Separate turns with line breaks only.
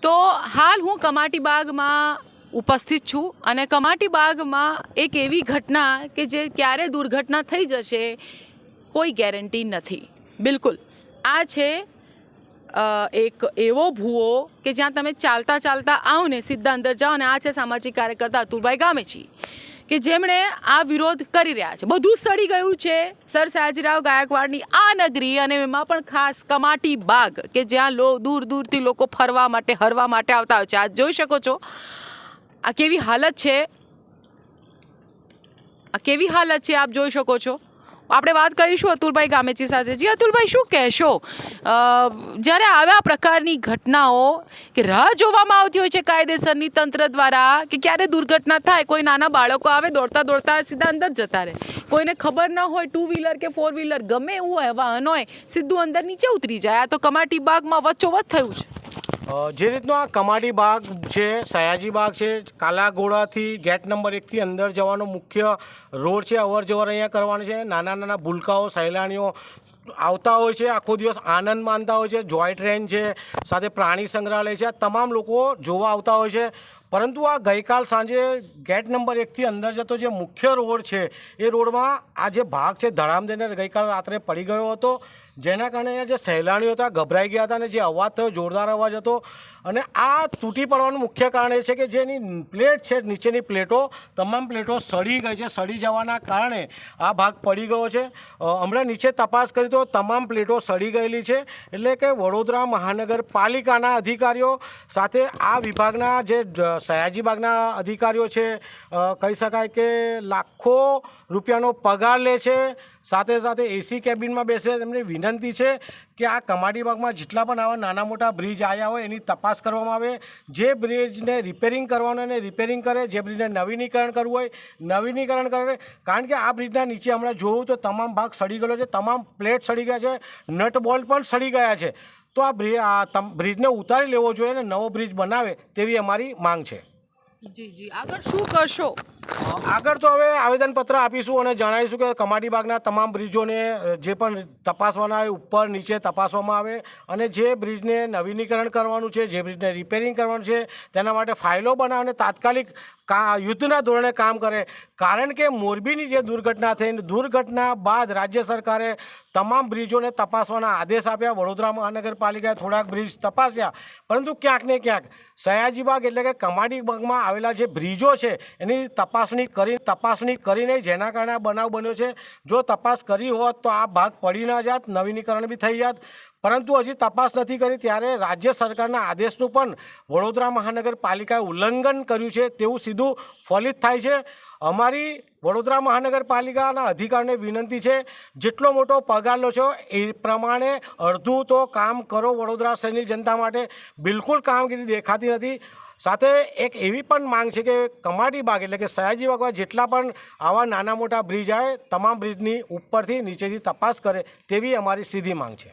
તો હાલ હું કમાટી બાગમાં ઉપસ્થિત છું અને કમાટી બાગમાં એક એવી ઘટના કે જે ક્યારે દુર્ઘટના થઈ જશે કોઈ ગેરંટી નથી. બિલકુલ આ છે એક એવો ભૂવો કે જ્યાં તમે ચાલતા ચાલતા આવો ને સીધા અંદર જાઓ ને આ છે સામાજિક કાર્યકર્તા અતુલભાઈ ગામેચી કે જેમણે આ વિરોધ કરી રહ્યા છે. બધું સડી ગયું છે સર સયાજીરાવ ગાયકવાડની આ નગરી અને એમાં પણ ખાસ કમાટી બાગ કે જ્યાં દૂર દૂરથી લોકો ફરવા માટે હરવા માટે આવતા હોય છે. આજ જોઈ શકો છો આ કેવી હાલત છે, આ કેવી હાલત છે આપ જોઈ શકો છો. આપણે વાત કરીશું અતુલભાઈ ગામેચી સાથે. જી અતુલભાઈ, શું કહેશો જ્યારે આવા પ્રકારની ઘટનાઓ કે રાહ જોવામાં આવતી હોય છે કાયદેસરની તંત્ર દ્વારા કે ક્યારે દુર્ઘટના થાય, કોઈ નાના બાળકો આવે દોડતા દોડતા સીધા અંદર જતા રહે, કોઈને ખબર ન હોય, ટુ વ્હીલર કે ફોર વ્હીલર ગમે એવું હોય વાહન હોય સીધું અંદર નીચે ઉતરી જાય. આ તો કમાટી બાગમાં વચ્ચોવચ્ચ થયું છે.
જે રીતનો આ કમાટી બાગ છે, સયાજી બાગ છે, કાલાઘોડાથી ગેટ નંબર 1થી અંદર જવાનો મુખ્ય રોડ છે. અવર જવર અહીંયા કરવાનું છે. નાના નાના ભૂલકાઓ સહેલાણીઓ આવતા હોય છે, આખો દિવસ આનંદ માનતા હોય છે. જોય ટ્રેન છે, સાથે પ્રાણી સંગ્રહાલય છે, આ તમામ લોકો જોવા આવતા હોય છે. પરંતુ આ ગઈકાલ સાંજે ગેટ નંબર 1થી અંદર જતો જે મુખ્ય રોડ છે એ રોડમાં આ જે ભાગ છે ધડામ દઈને ગઈકાલ રાત્રે પડી ગયો હતો, જેના કારણે અહીંયા જે સહેલાણીઓ હતા ગભરાઈ ગયા હતા અને જે અવાજ થયો જોરદાર અવાજ હતો. અને આ તૂટી પડવાનું મુખ્ય કારણ એ છે કે જેની પ્લેટ છે, નીચેની પ્લેટો, તમામ પ્લેટો સડી ગઈ છે. સડી જવાના કારણે આ ભાગ પડી ગયો છે. હમણાં નીચે તપાસ કરી તો તમામ પ્લેટો સડી ગયેલી છે. એટલે કે વડોદરા મહાનગરપાલિકાના અધિકારીઓ સાથે આ વિભાગના જે સયાજી બાગના અધિકારીઓ છે, કહી શકાય કે લાખો રૂપિયાનો પગાર લે છે, સાથે સાથે એસી કેબિનમાં બેસે. એમની વિનંતી છે કે આ કમાટી બાગમાં જેટલા પણ આવા નાના મોટા બ્રિજ આવ્યા હોય એની તપાસ કરવામાં આવે. જે બ્રિજને રિપેરિંગ કરવાનું એને રિપેરિંગ કરે, જે બ્રિજને નવીનીકરણ કરવું હોય નવીનીકરણ કરે. કારણ કે આ બ્રિજના નીચે હમણાં જોયું તો તમામ ભાગ સડી ગયેલો છે, તમામ પ્લેટ સડી ગયા છે, નટ બોલ્ટ પણ સડી ગયા છે. તો આ બ્રિજને ઉતારી લેવો જોઈએ અને નવો બ્રિજ બનાવે તેવી અમારી માંગ છે.
જી જી, આગળ શું કરશો?
આગળ તો હવે આવેદનપત્ર આપીશું અને જણાવીશું કે કમાટી બાગના તમામ બ્રિજોને જે પણ તપાસવાના હોય ઉપર નીચે તપાસવામાં આવે અને જે બ્રિજને નવીનીકરણ કરવાનું છે, જે બ્રિજને રિપેરિંગ કરવાનું છે તેના માટે ફાઇલો બનાવીને તાત્કાલિક યુદ્ધના ધોરણે કામ કરે. કારણ કે મોરબીની જે દુર્ઘટના થઈ, દુર્ઘટના બાદ રાજ્ય સરકારે તમામ બ્રિજોને તપાસવાના આદેશ આપ્યા. વડોદરા મહાનગરપાલિકાએ થોડાક બ્રિજ તપાસ્યા, પરંતુ ક્યાંક ને ક્યાંક સયાજી બાગ એટલે કે કમાટી બાગમાં આવેલા જે બ્રિજો છે એની તપાસણી કરીને જેના કારણે આ બનાવ બન્યો છે. જો તપાસ કરી હોત તો આ ભાગ પડી ના જાત, નવીનીકરણ બી થઈ જાત. પરંતુ હજી તપાસ નથી કરી ત્યારે રાજ્ય સરકારના આદેશનું પણ વડોદરા મહાનગરપાલિકાએ ઉલ્લંઘન કર્યું છે તેવું સીધું ફલિત થાય છે. અમારી વડોદરા મહાનગરપાલિકાના અધિકારીને વિનંતી છે, જેટલો મોટો પગાર લો છો એ પ્રમાણે અડધું તો કામ કરો. વડોદરા શહેરની જનતા માટે બિલકુલ કામગીરી દેખાતી નથી. સાથે એક એવી પણ માંગ છે કે કમાટી બાગ એટલે કે સયાજી બાગમાં જેટલા પણ આવા નાના મોટા બ્રિજ આવે તમામ બ્રિજની ઉપરથી નીચેથી તપાસ કરે તેવી અમારી સીધી માંગ છે.